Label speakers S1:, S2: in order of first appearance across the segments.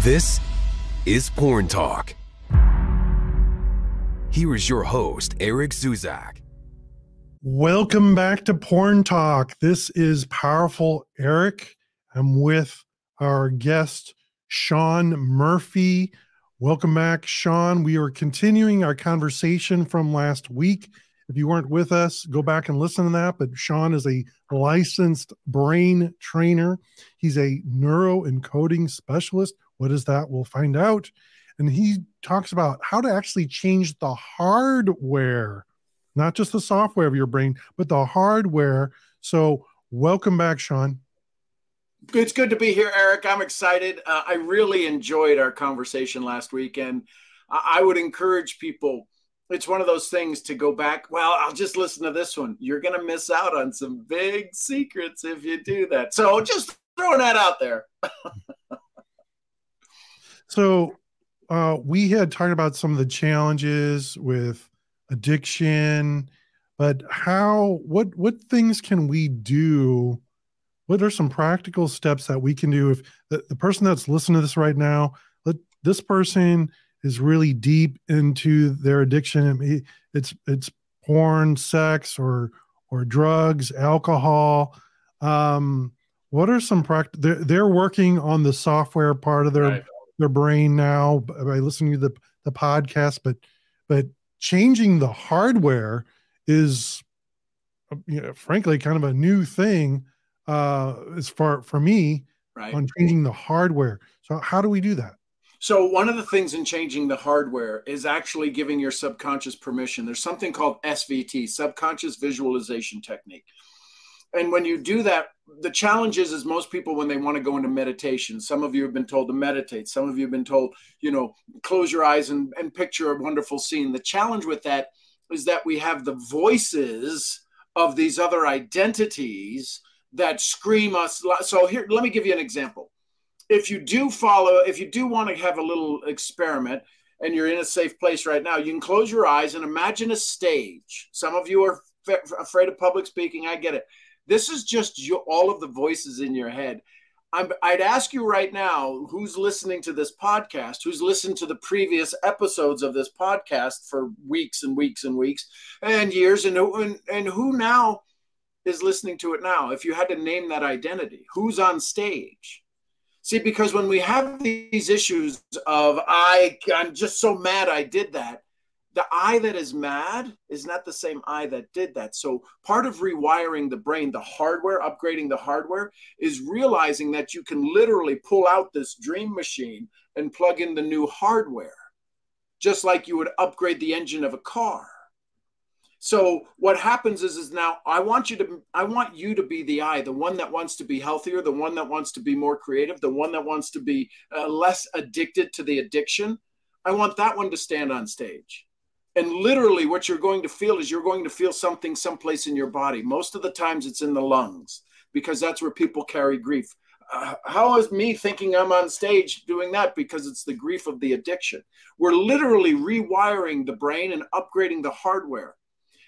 S1: This is Porn Talk. Here is your host, Eric Zuzak.
S2: Welcome back to Porn Talk. This is Powerful Eric. I'm with our guest, Sean Murphy. Welcome back, Sean. We are continuing our conversation from last week. If you weren't with us, go back and listen to that. But Sean is a licensed brain trainer. He's a neuro-encoding specialist. What is that? We'll find out. And he talks about how to actually change the hardware, not just the software of your brain, but the hardware. So welcome back, Sean.
S3: It's good to be here, Eric. I'm excited. I really enjoyed our conversation last week, and I would encourage people. It's one of those things to go back. Well, I'll just listen to this one. You're going to miss out on some big secrets if you do that. So just throwing that out there.
S2: So we had talked about some of the challenges with addiction, but what things can we do? What are some practical steps that we can do if the person that's listening to this right now, this person is really deep into their addiction? It's porn, sex, or drugs, alcohol. What are some they're working on the software part of their brain now by listening to the podcast, but changing the hardware is, frankly, kind of a new thing as far for me, right, on changing the hardware. So how do we do that?
S3: So one of the things in changing the hardware is actually giving your subconscious permission. There's something called SVT, subconscious visualization technique. And when you do that, the challenge is most people, when they want to go into meditation, some of you have been told to meditate. Some of you have been told, close your eyes and picture a wonderful scene. The challenge with that is that we have the voices of these other identities that scream us. So here, let me give you an example. If you do want to have a little experiment and you're in a safe place right now, you can close your eyes and imagine a stage. Some of you are afraid of public speaking. I get it. This is just all of the voices in your head. I'd ask you right now, who's listening to this podcast, who's listened to the previous episodes of this podcast for weeks and weeks and weeks and years, and who now is listening to it now? If you had to name that identity, who's on stage? See, because when we have these issues of I'm just so mad I did that, the I that is mad is not the same I that did that. So part of rewiring the brain, the hardware, upgrading the hardware, is realizing that you can literally pull out this dream machine and plug in the new hardware, just like you would upgrade the engine of a car. So what happens is now I want you to be the I, the one that wants to be healthier, the one that wants to be more creative, the one that wants to be less addicted to the addiction. I want that one to stand on stage. And literally what you're going to feel is you're going to feel something someplace in your body. Most of the times it's in the lungs, because that's where people carry grief. How is me thinking I'm on stage doing that? Because it's the grief of the addiction. We're literally rewiring the brain and upgrading the hardware.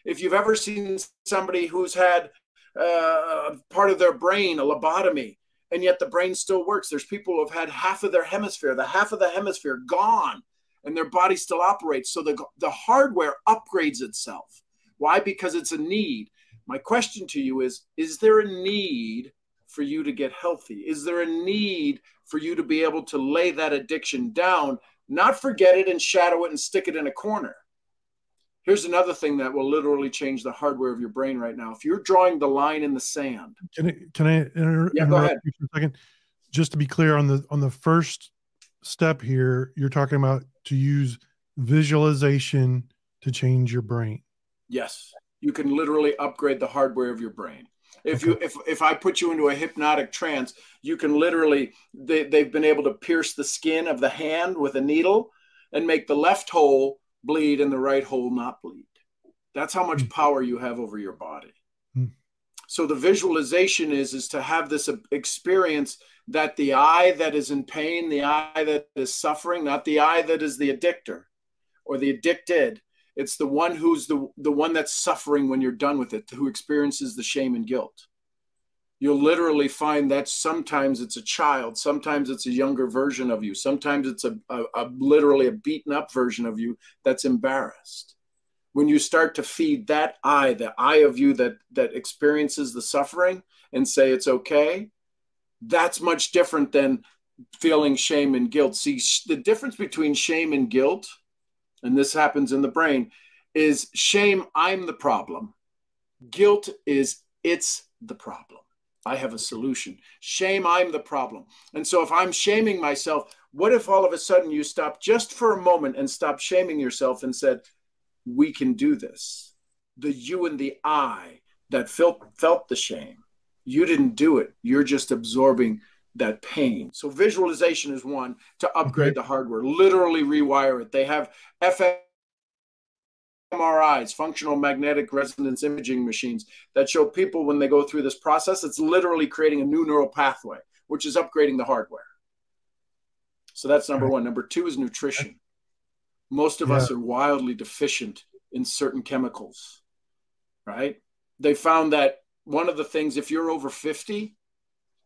S3: If you've ever seen somebody who's had part of their brain, a lobotomy, and yet the brain still works. There's people who have had half of their hemisphere, the half of the hemisphere gone, and their body still operates. So the hardware upgrades itself. Why? Because it's a need. My question to you is there a need for you to get healthy? Is there a need for you to be able to lay that addiction down, not forget it and shadow it and stick it in a corner? Here's another thing that will literally change the hardware of your brain right now. If you're drawing the line in the sand.
S2: Can I interrupt you for a second? Just to be clear on the first step here, you're talking about to use visualization to change your brain.
S3: Yes, you can literally upgrade the hardware of your brain. If I put you into a hypnotic trance, you can literally, they've been able to pierce the skin of the hand with a needle and make the left hole bleed and the right hole not bleed. That's how much power you have over your body. So the visualization is to have this experience that the I that is in pain, the I that is suffering, not the I that is the addictor or the addicted. It's the one who's the one that's suffering when you're done with it, who experiences the shame and guilt. You'll literally find that sometimes it's a child, sometimes it's a younger version of you, sometimes it's literally a beaten up version of you that's embarrassed. When you start to feed that I, the I of you that experiences the suffering, and say it's okay, that's much different than feeling shame and guilt. See, the difference between shame and guilt, and this happens in the brain, is shame, I'm the problem. Guilt is it's the problem. I have a solution. Shame, I'm the problem. And so if I'm shaming myself, what if all of a sudden you stop just for a moment and stop shaming yourself and said, we can do this. The you and the I that felt the shame, you didn't do it. You're just absorbing that pain. So visualization is one to upgrade the hardware, literally rewire it. They have fMRIs, functional magnetic resonance imaging machines, that show people when they go through this process, it's literally creating a new neural pathway, which is upgrading the hardware. So that's number one. Number two is nutrition. Most of us are wildly deficient in certain chemicals, right? They found that one of the things, if you're over 50,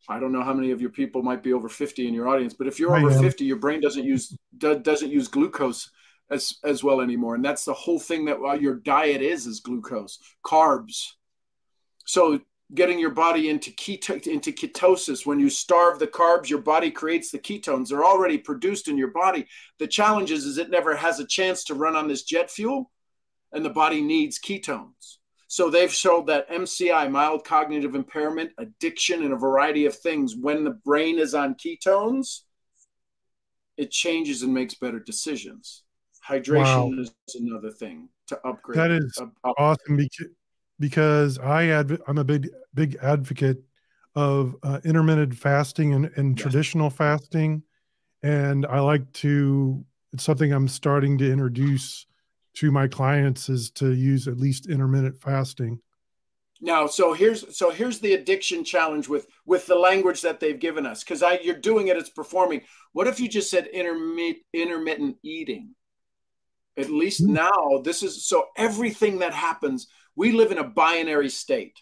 S3: I don't know how many of your people might be over 50 in your audience, but if you're over 50, your brain doesn't use glucose as well anymore. And that's the whole thing, that your diet is glucose, carbs. So getting your body into ketosis, when you starve the carbs, your body creates the ketones. They're already produced in your body. The challenge is it never has a chance to run on this jet fuel, and the body needs ketones. So they've showed that MCI, mild cognitive impairment, addiction, and a variety of things, when the brain is on ketones, it changes and makes better decisions. Hydration is another thing to upgrade.
S2: That is awesome, because I'm a big advocate of intermittent fasting and traditional fasting. And it's something I'm starting to introduce to my clients, is to use at least intermittent fasting.
S3: Now, so here's the addiction challenge with the language that they've given us, because you're doing it, it's performing. What if you just said intermittent eating? At least now, so everything that happens, we live in a binary state.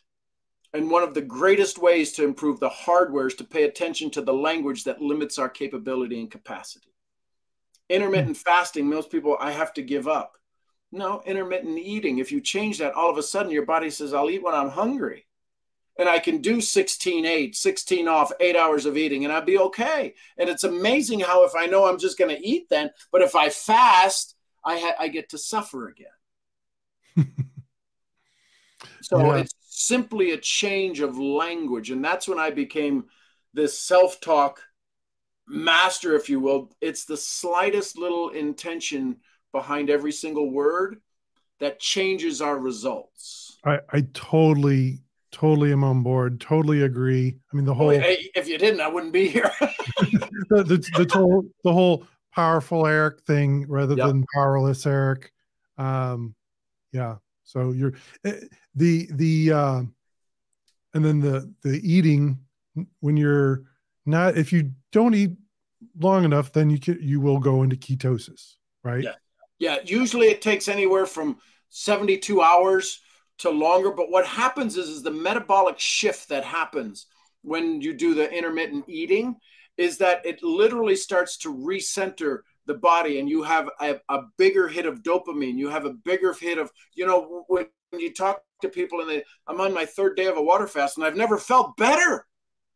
S3: And one of the greatest ways to improve the hardware is to pay attention to the language that limits our capability and capacity. Intermittent fasting, most people, I have to give up. No, intermittent eating, if you change that, all of a sudden your body says, I'll eat when I'm hungry. And I can do 16-8, 16 off, 8 hours of eating, and I'd be okay. And it's amazing how, if I know I'm just going to eat then, but if I fast, I get to suffer again. So it's simply a change of language. And that's when I became this self-talk master, if you will. It's the slightest little intention behind every single word that changes our results. I totally
S2: am on board. Totally agree. I mean, the whole,
S3: if you didn't, I wouldn't be here.
S2: the whole powerful Eric thing rather than powerless Eric. So you're and then the eating, when you're not, if you don't eat long enough, then you will go into ketosis, right?
S3: Yeah. Usually it takes anywhere from 72 hours to longer. But what happens is the metabolic shift that happens when you do the intermittent eating is that it literally starts to recenter the body, and you have a bigger hit of dopamine. You have a bigger hit of, when you talk to people and I'm on my 3rd day of a water fast, and I've never felt better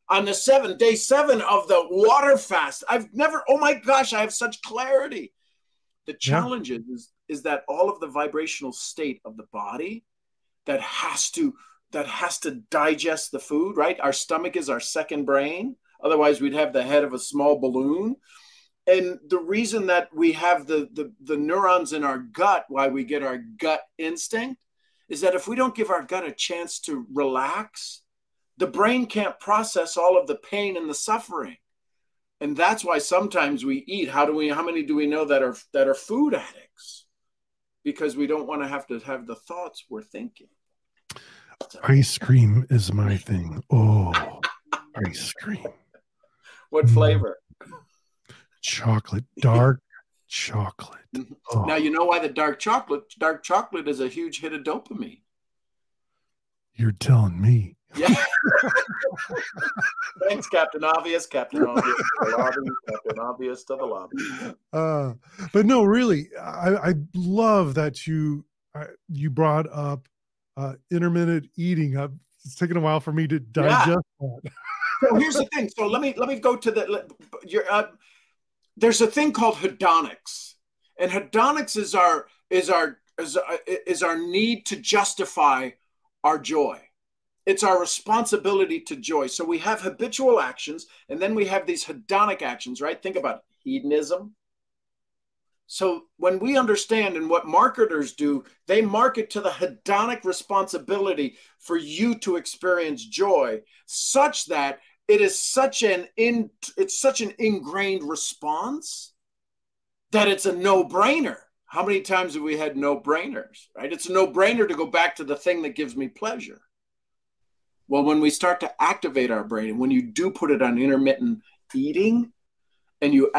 S3: on the day 7 of the water fast. I've never, oh my gosh, I have such clarity. The challenge is that all of the vibrational state of the body that has to digest the food, right? Our stomach is our second brain. Otherwise, we'd have the head of a small balloon. And the reason that we have the neurons in our gut, why we get our gut instinct, is that if we don't give our gut a chance to relax, the brain can't process all of the pain and the suffering. And that's why sometimes we eat. How many do we know that are food addicts? Because we don't want to have the thoughts we're thinking.
S2: Ice cream is my thing. Oh, ice cream.
S3: What flavor?
S2: Chocolate, dark chocolate.
S3: Oh. Now, you know why the dark chocolate is a huge hit of dopamine.
S2: You're telling me.
S3: Yeah. Thanks, Captain Obvious. Captain Obvious to the lobby. Captain Obvious to the lobby.
S2: But no, really, I love that you brought up intermittent eating. It's taken a while for me to digest that.
S3: So here's the thing. So let me go to there's a thing called hedonics, and hedonics is our need to justify our joy. It's our responsibility to joy. So we have habitual actions, and then we have these hedonic actions, right? Think about hedonism. So when we understand, and what marketers do, they market to the hedonic responsibility for you to experience joy, such that it is such an ingrained response that it's a no-brainer. How many times have we had no-brainers, right? It's a no-brainer to go back to the thing that gives me pleasure. Well, when we start to activate our brain, and when you do put it on intermittent eating, and you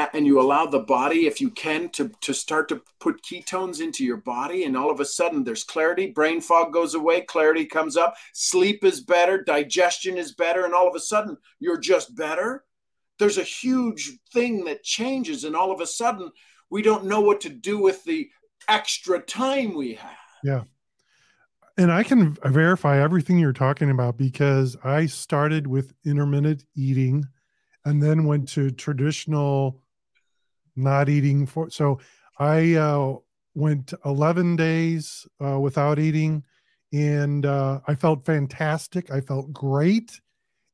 S3: allow the body, if you can, to start to put ketones into your body, and all of a sudden there's clarity, brain fog goes away, clarity comes up, sleep is better, digestion is better, and all of a sudden you're just better. There's a huge thing that changes, and all of a sudden we don't know what to do with the extra time we have.
S2: Yeah. And I can verify everything you're talking about, because I started with intermittent eating and then went to traditional not eating. So I went 11 days without eating, and I felt fantastic. I felt great.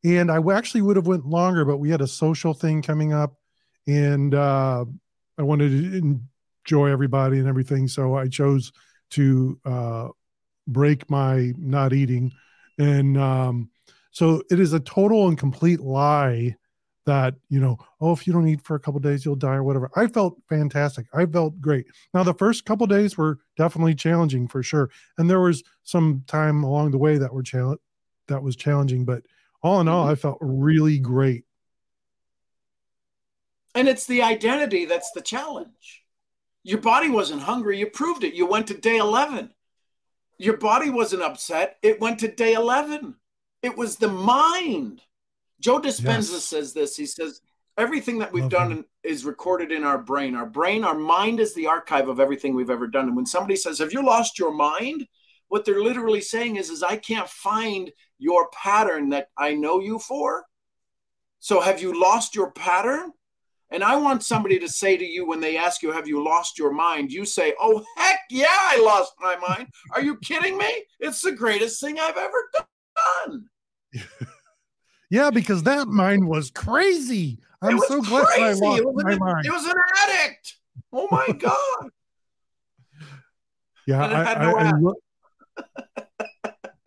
S2: And I actually would have went longer, but we had a social thing coming up, and I wanted to enjoy everybody and everything. So I chose to break my not eating. And so it is a total and complete lie that, if you don't eat for a couple of days, you'll die or whatever. I felt fantastic. I felt great. Now, the first couple of days were definitely challenging for sure. And there was some time along the way that was challenging, but all in all, I felt really great.
S3: And it's the identity that's the challenge. Your body wasn't hungry. You proved it. You went to day 11. Your body wasn't upset. It went to day 11. It was the mind. Joe Dispenza says this. He says, everything that we've done is recorded in our brain. Our mind is the archive of everything we've ever done. And when somebody says, have you lost your mind? What they're literally saying is I can't find your pattern that I know you for. So have you lost your pattern? And I want somebody to say to you, when they ask you, have you lost your mind? You say, oh, heck yeah, I lost my mind. Are you kidding me? It's the greatest thing I've ever done.
S2: Yeah, because that mind was crazy. I'm so glad I lost my mind.
S3: It was an addict. Oh my God.
S2: Yeah,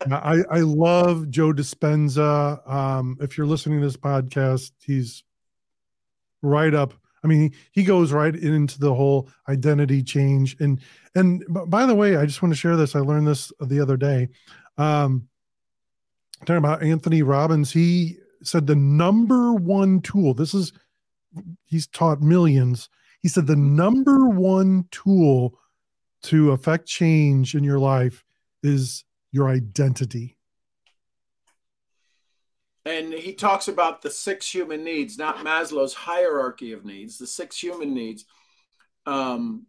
S2: I love Joe Dispenza. If you're listening to this podcast, he's right up. I mean, he goes right into the whole identity change. And by the way, I just want to share this. I learned this the other day. Talking about Anthony Robbins, he said the number one tool, he's taught millions. He said the number one tool to affect change in your life is your identity.
S3: And he talks about the 6 human needs, not Maslow's hierarchy of needs, the 6 human needs: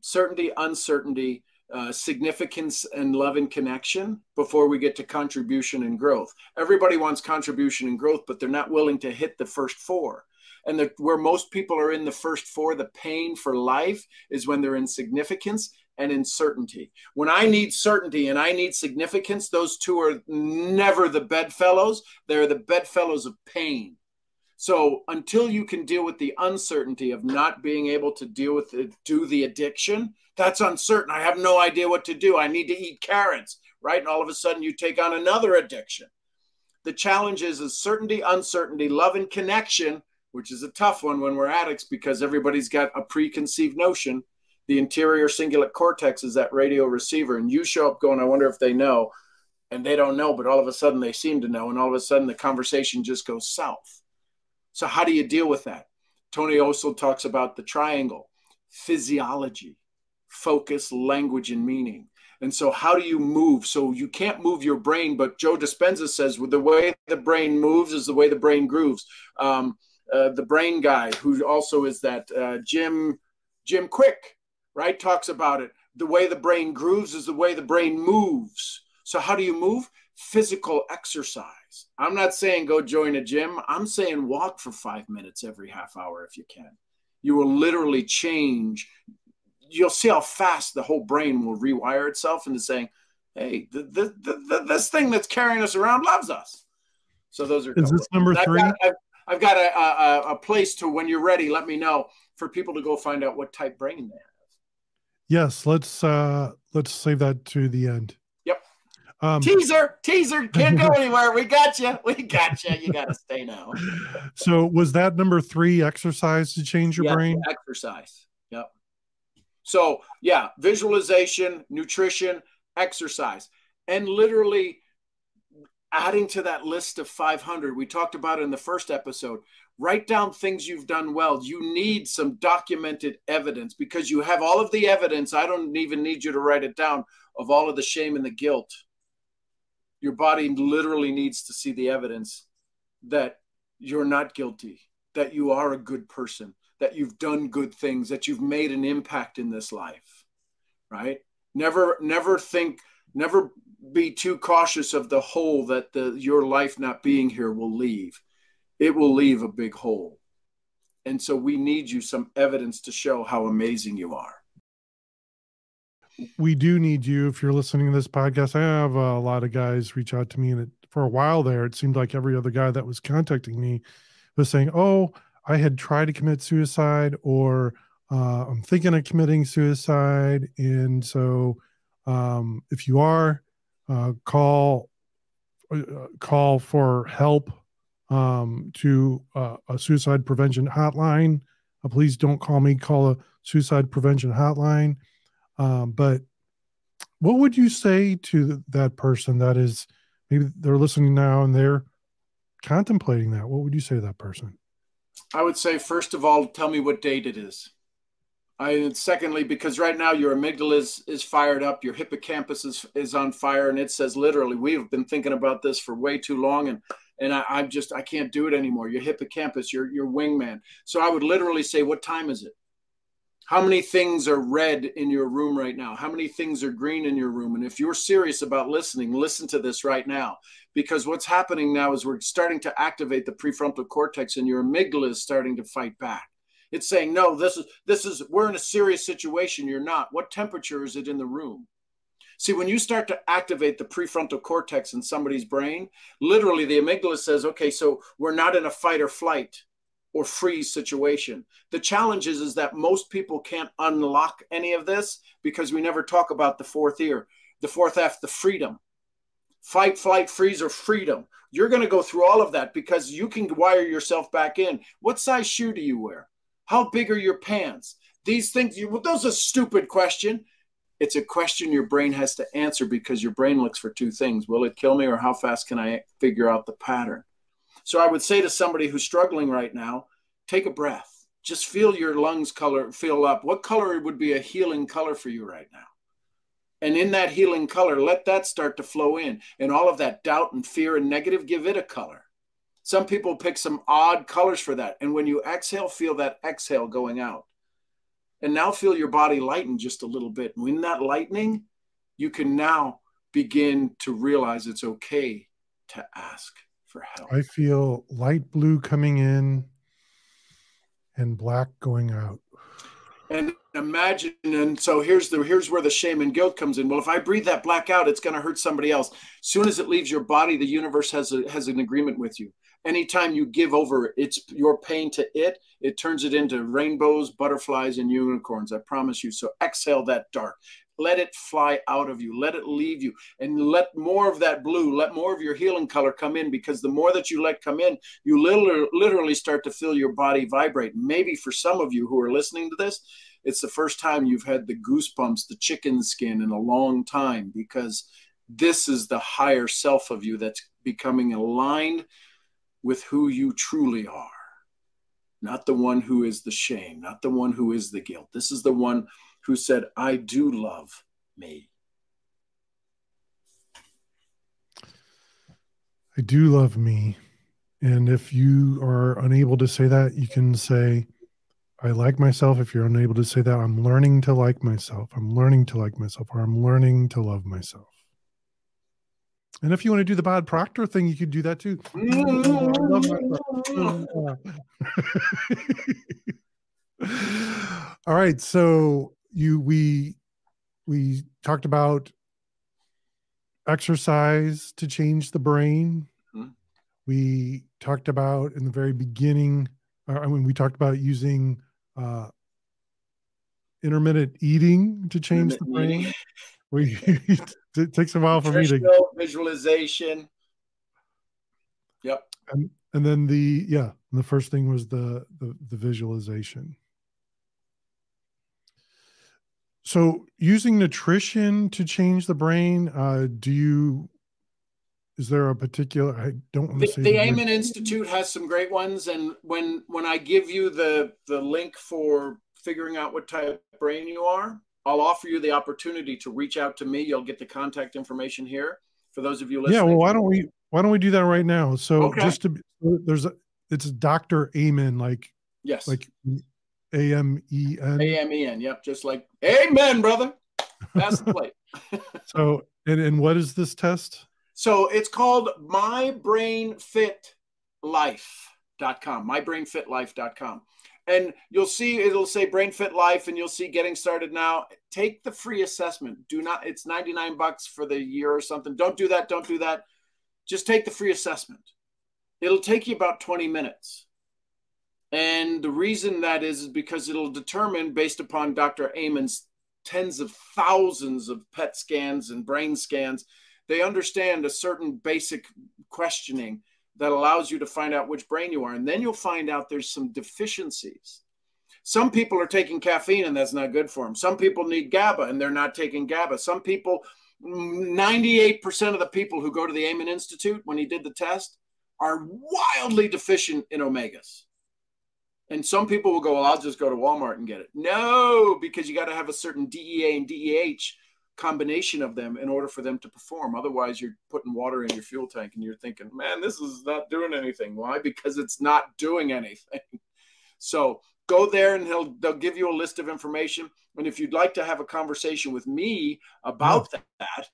S3: certainty, uncertainty, significance, and love and connection, before we get to contribution and growth. Everybody wants contribution and growth, but they're not willing to hit the first 4. And where most people are in the first 4, the pain for life is when they're in significance and in certainty. When I need certainty and I need significance, those two are never the bedfellows. They're the bedfellows of pain. So until you can deal with the uncertainty of not being able to do the addiction, that's uncertain. I have no idea what to do. I need to eat carrots, right? And all of a sudden you take on another addiction. The challenge is certainty, uncertainty, love, and connection, which is a tough one when we're addicts, because everybody's got a preconceived notion. The anterior cingulate cortex is that radio receiver, and you show up going, I wonder if they know, and they don't know, but all of a sudden they seem to know, and all of a sudden the conversation just goes south. So how do you deal with that? Tony Osel talks about the triangle: physiology, focus, language, and meaning. And so how do you move? So you can't move your brain, but Joe Dispenza says the way the brain moves is the way the brain grooves. The brain guy, who also is that Jim Quick, right, talks about it. The way the brain grooves is the way the brain moves. So how do you move? Physical exercise. I'm not saying go join a gym. I'm saying walk for 5 minutes every half hour if you can. You will literally change. You'll see how fast the whole brain will rewire itself into saying, hey, this thing that's carrying us around loves us. So those are.
S2: Is this number 3?
S3: I've got a place to, when you're ready, let me know, for people to go find out what type brain they have.
S2: Yes, let's save that to the end.
S3: Yep. Teaser, can't go anywhere. We got you. You got to stay now.
S2: So was that number 3, exercise to change your brain?
S3: Exercise. Yep. So yeah, visualization, nutrition, exercise, and literally adding to that list of 500 we talked about in the first episode. Write down things you've done well. You need some documented evidence, because you have all of the evidence. I don't even need you to write it down, of all of the shame and the guilt. Your body literally needs to see the evidence that you're not guilty, that you are a good person, that you've done good things, that you've made an impact in this life, right? Never be too cautious of the hole that your life not being here will leave. It will leave a big hole. And so we need you some evidence to show how amazing you are.
S2: We do need you. If you're listening to this podcast, I have a lot of guys reach out to me, and for a while there, it seemed like every other guy that was contacting me was saying, oh, I had tried to commit suicide, or I'm thinking of committing suicide. And so if you are, call for help to a suicide prevention hotline. Please don't call me, call a suicide prevention hotline. But what would you say to that person that is, maybe they're listening now and they're contemplating that? What would you say to that person?
S3: I would say, first of all, tell me what date it is. Secondly, because right now your amygdala is fired up, your hippocampus is on fire, and it says literally, we've been thinking about this for way too long, and I can't do it anymore. Your hippocampus, your wingman. So I would literally say, what time is it? How many things are red in your room right now? How many things are green in your room? And if you're serious about listening, listen to this right now, because what's happening now is we're starting to activate the prefrontal cortex, and your amygdala is starting to fight back. It's saying, no, we're in a serious situation. You're not. What temperature is it in the room? See, when you start to activate the prefrontal cortex in somebody's brain, literally the amygdala says, okay, so we're not in a fight or flight or freeze situation. The challenge is that most people can't unlock any of this because we never talk about the fourth ear, the fourth F, the freedom. Fight, flight, freeze, or freedom. You're going to go through all of that because you can wire yourself back in. What size shoe do you wear? How big are your pants? These things, those are a stupid question. It's a question your brain has to answer, because your brain looks for two things. Will it kill me, or how fast can I figure out the pattern? So I would say to somebody who's struggling right now, take a breath. Just feel your lungs fill up. What color would be a healing color for you right now? And in that healing color, let that start to flow in. And all of that doubt and fear and negative, give it a color. Some people pick some odd colors for that. And when you exhale, feel that exhale going out. And now feel your body lighten just a little bit. And in that lightening, you can now begin to realize it's okay to ask for help.
S2: I feel light blue coming in and black going out.
S3: And imagine, and so here's where the shame and guilt comes in. Well, if I breathe that black out, it's going to hurt somebody else. As soon as it leaves your body, the universe has an agreement with you. Anytime you give over your pain to it, it turns it into rainbows, butterflies, and unicorns. I promise you. So exhale that dark. Let it fly out of you. Let it leave you. And let more of that blue, let more of your healing color come in, because the more that you let come in, you literally start to feel your body vibrate. Maybe for some of you who are listening to this, it's the first time you've had the goosebumps, the chicken skin in a long time, because this is the higher self of you that's becoming aligned with who you truly are. Not the one who is the shame, not the one who is the guilt. This is the one who said, I do love me.
S2: I do love me. And if you are unable to say that, you can say, I like myself. If you're unable to say that, I'm learning to like myself. I'm learning to like myself, or I'm learning to love myself. And if you want to do the Bob Proctor thing, you could do that too. All right. So we talked about exercise to change the brain.
S3: Hmm.
S2: We talked about in the very beginning, we talked about using intermittent eating to change the brain. It takes a while for me to
S3: visualization. Yep.
S2: And then the first thing was the visualization. So using nutrition to change the brain, is there a particular, I don't want to say
S3: the Amen Institute has some great ones. And when I give you the link for figuring out what type of brain you are, I'll offer you the opportunity to reach out to me. You'll get the contact information here for those of you listening.
S2: Yeah, well, why don't we do that right now? So
S3: okay.
S2: It's Dr. Amen, like
S3: yes,
S2: like AMEN.
S3: AMEN, yep, just like Amen, brother. That's the plate.
S2: So and what is this test?
S3: So it's called mybrainfitlife.com, mybrainfitlife.com. And you'll see it'll say Brain Fit Life, and you'll see getting started now. Take the free assessment. It's $99 for the year or something. Don't do that. Don't do that. Just take the free assessment. It'll take you about 20 minutes. And the reason that is because it'll determine, based upon Dr. Amen's tens of thousands of PET scans and brain scans, they understand a certain basic questioning that allows you to find out which brain you are. And then you'll find out there's some deficiencies. Some people are taking caffeine and that's not good for them. Some people need GABA and they're not taking GABA. Some people, 98% of the people who go to the Amen Institute when he did the test are wildly deficient in omegas. And some people will go, well, I'll just go to Walmart and get it. No, because you got to have a certain DEA and DEH combination of them in order for them to perform. Otherwise, you're putting water in your fuel tank and you're thinking, man, this is not doing anything. Why? Because it's not doing anything. So go there and they'll give you a list of information. And if you'd like to have a conversation with me about that,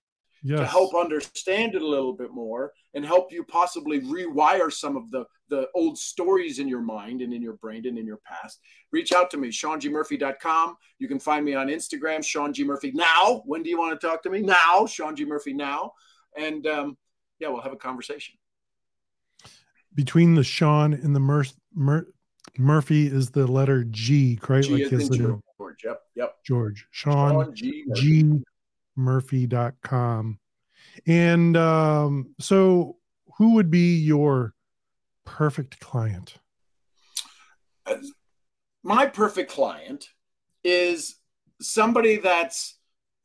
S3: to help understand it a little bit more and help you possibly rewire some of the old stories in your mind and in your brain and in your past, reach out to me, SeanGMurphy.com. You can find me on Instagram, Sean G. Murphy Now. When do you want to talk to me? Now, Sean G. Murphy Now. And we'll have a conversation.
S2: Between the Sean and the Murphy is the letter G, right?
S3: G like his George. Yep.
S2: George. Sean G. Murphy.com. And so who would be your perfect client?
S3: My perfect client is somebody that's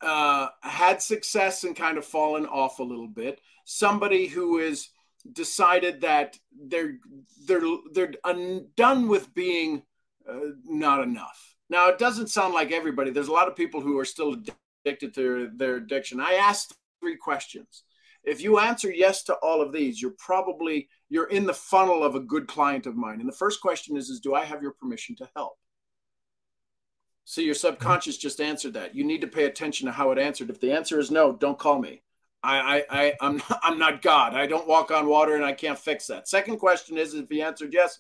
S3: had success and kind of fallen off a little bit. Somebody who is decided that they're done with being not enough. Now, it doesn't sound like everybody. There's a lot of people who are still addicted to their addiction. I asked 3 questions. If you answer yes to all of these, you're in the funnel of a good client of mine. And the first question is do I have your permission to help? So your subconscious just answered that. You need to pay attention to how it answered. If the answer is no, don't call me. I'm not God. I don't walk on water and I can't fix that. Second question is if he answered yes,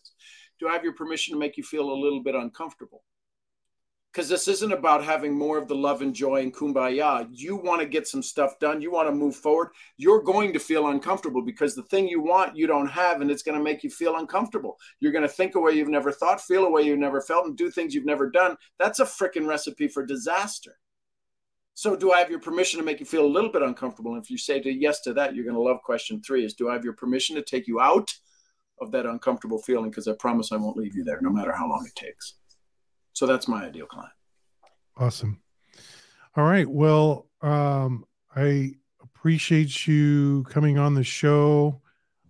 S3: do I have your permission to make you feel a little bit uncomfortable? Because this isn't about having more of the love and joy and kumbaya. You want to get some stuff done. You want to move forward. You're going to feel uncomfortable because the thing you want, you don't have, and it's going to make you feel uncomfortable. You're going to think a way you've never thought, feel a way you've never felt, and do things you've never done. That's a freaking recipe for disaster. So do I have your permission to make you feel a little bit uncomfortable? And if you say yes to that, you're going to love question 3 is, do I have your permission to take you out of that uncomfortable feeling? Because I promise I won't leave you there no matter how long it takes. So that's my ideal client.
S2: Awesome. All right. Well, I appreciate you coming on the show.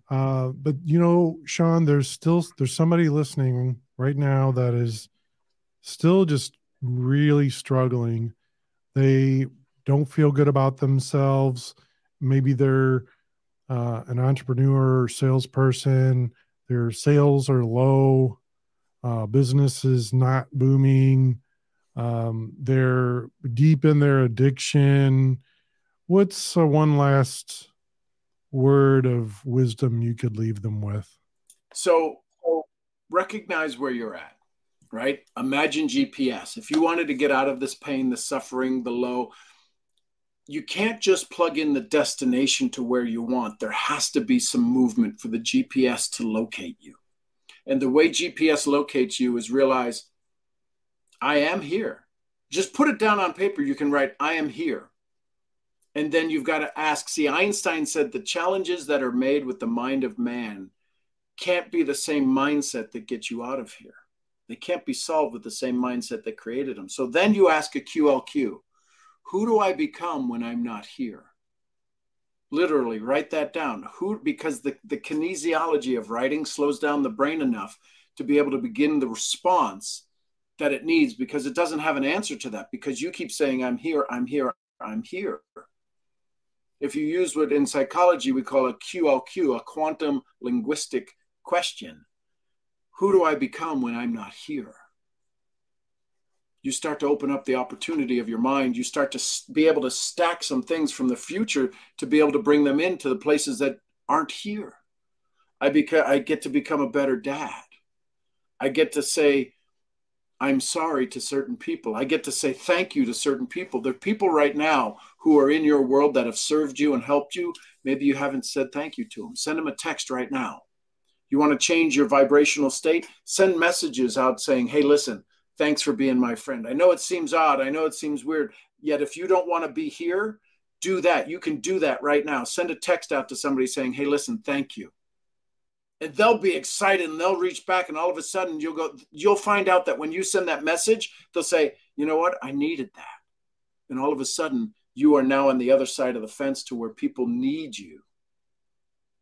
S2: But Sean, there's somebody listening right now that is still just really struggling. They don't feel good about themselves. Maybe they're an entrepreneur or salesperson, their sales are low, business is not booming, they're deep in their addiction. What's one last word of wisdom you could leave them with?
S3: So recognize where you're at, right? Imagine GPS. If you wanted to get out of this pain, the suffering, the low, you can't just plug in the destination to where you want. There has to be some movement for the GPS to locate you. And the way GPS locates you is realize, I am here. Just put it down on paper. You can write, I am here. And then you've got to ask. See, Einstein said the challenges that are made with the mind of man can't be the same mindset that gets you out of here. They can't be solved with the same mindset that created them. So then you ask a QLQ. Who do I become when I'm not here? Literally, write that down. Because the kinesiology of writing slows down the brain enough to be able to begin the response that it needs, because it doesn't have an answer to that, because you keep saying, I'm here, I'm here, I'm here. If you use what in psychology we call a QLQ, a quantum linguistic question, who do I become when I'm not here? You start to open up the opportunity of your mind. You start to be able to stack some things from the future to be able to bring them into the places that aren't here. I get to become a better dad. I get to say, I'm sorry to certain people. I get to say thank you to certain people. There are people right now who are in your world that have served you and helped you. Maybe you haven't said thank you to them. Send them a text right now. You want to change your vibrational state? Send messages out saying, hey, listen, thanks for being my friend. I know it seems odd. I know it seems weird. Yet if you don't want to be here, do that. You can do that right now. Send a text out to somebody saying, hey, listen, thank you. And they'll be excited and they'll reach back, and all of a sudden you'll find out that when you send that message, they'll say, you know what? I needed that. And all of a sudden you are now on the other side of the fence to where people need you.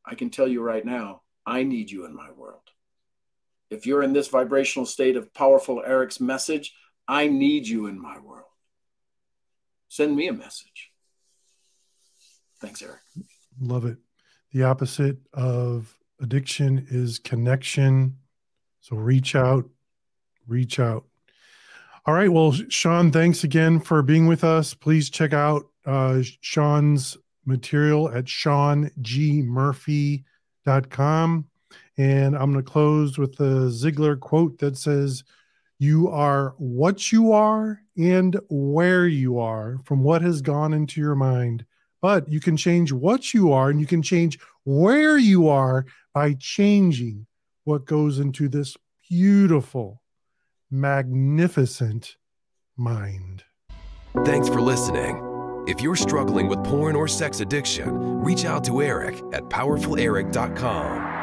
S3: I can tell you right now, I need you in my world. If you're in this vibrational state of powerful Eric's message, I need you in my world. Send me a message. Thanks, Eric.
S2: Love it. The opposite of addiction is connection. So reach out, reach out. All right. Well, Sean, thanks again for being with us. Please check out Sean's material at seangmurphy.com. And I'm going to close with the Ziglar quote that says, you are what you are and where you are from what has gone into your mind. But you can change what you are and you can change where you are by changing what goes into this beautiful, magnificent mind.
S1: Thanks for listening. If you're struggling with porn or sex addiction, reach out to Eric at powerfuleric.com.